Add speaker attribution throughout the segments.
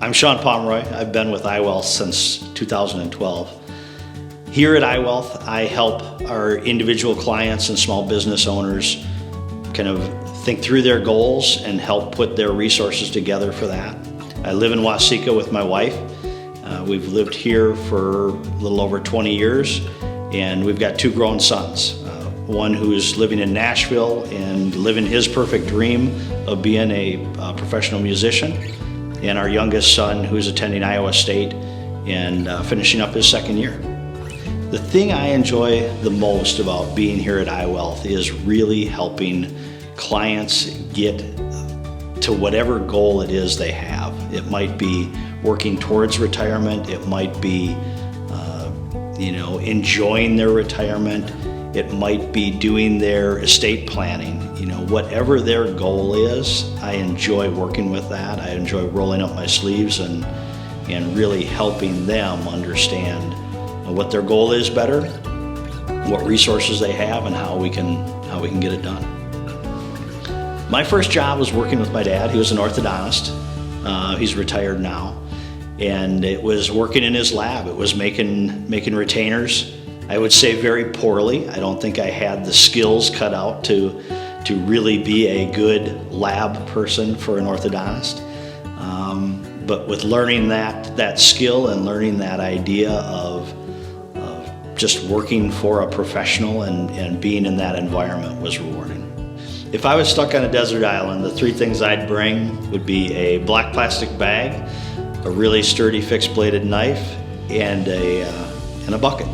Speaker 1: I'm Sean Pomeroy. I've been with iWealth since 2012. Here at iWealth, I help our individual clients and small business owners kind of think through their goals and help put their resources together for that. I live in Watseka with my wife. We've lived here for a little over 20 years, and we've got two grown sons. One who's living in Nashville and living his perfect dream of being a professional musician, and our youngest son who's attending Iowa State and finishing up his second year. The thing I enjoy the most about being here at iWealth is really helping clients get to whatever goal it is they have. It might be working towards retirement, it might be enjoying their retirement, it might be doing their estate planning. Whatever their goal is, I enjoy working with that. I enjoy rolling up my sleeves and really helping them understand what their goal is better, what resources they have, and how we can get it done. My first job was working with my dad. He was an orthodontist. He's retired now. And it was working in his lab. It was making retainers. I would say very poorly. I don't think I had the skills cut out to really be a good lab person for an orthodontist. But with learning that skill and learning that idea of just working for a professional and being in that environment was rewarding. If I was stuck on a desert island, the three things I'd bring would be a black plastic bag, a really sturdy fixed bladed knife, and a bucket.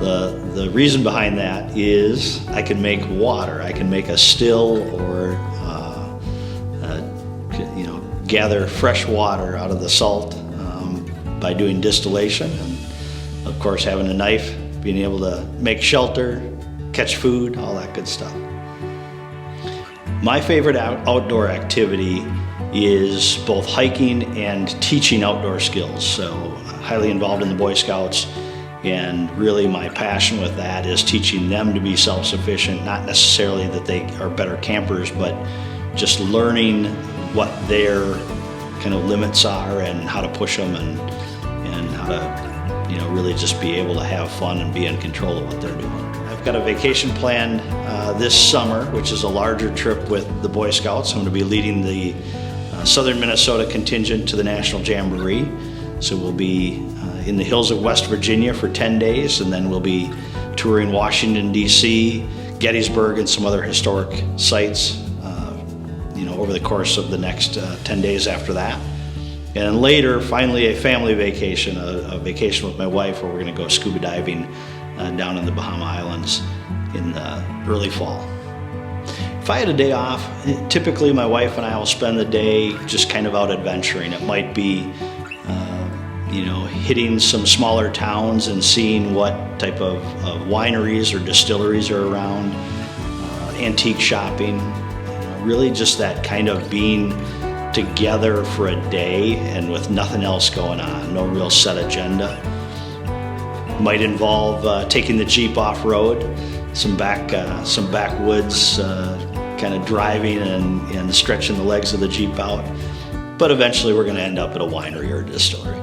Speaker 1: The reason behind that is I can make water. I can make a still or gather fresh water out of the salt by doing distillation, and of course having a knife, being able to make shelter, catch food, all that good stuff. My favorite outdoor activity is both hiking and teaching outdoor skills. So highly involved in the Boy Scouts, and really my passion with that is teaching them to be self-sufficient, not necessarily that they are better campers, but just learning what their kind of limits are and how to push them and how to really just be able to have fun and be in control of what they're doing. I've got a vacation planned this summer, which is a larger trip with the Boy Scouts. I'm going to be leading the Southern Minnesota contingent to the National Jamboree. So we'll be in the hills of West Virginia for 10 days, and then we'll be touring Washington, D.C., Gettysburg, and some other historic sites over the course of the next 10 days after that. And then later, finally, a family vacation, a vacation with my wife where we're going to go scuba diving down in the Bahama Islands in the early fall. If I had a day off, typically my wife and I will spend the day just kind of out adventuring. It might be hitting some smaller towns and seeing what type of wineries or distilleries are around, antique shopping, really just that kind of being together for a day and with nothing else going on, no real set agenda. Might involve taking the Jeep off-road, some backwoods, kind of driving and stretching the legs of the Jeep out. But eventually we're going to end up at a winery or a distillery.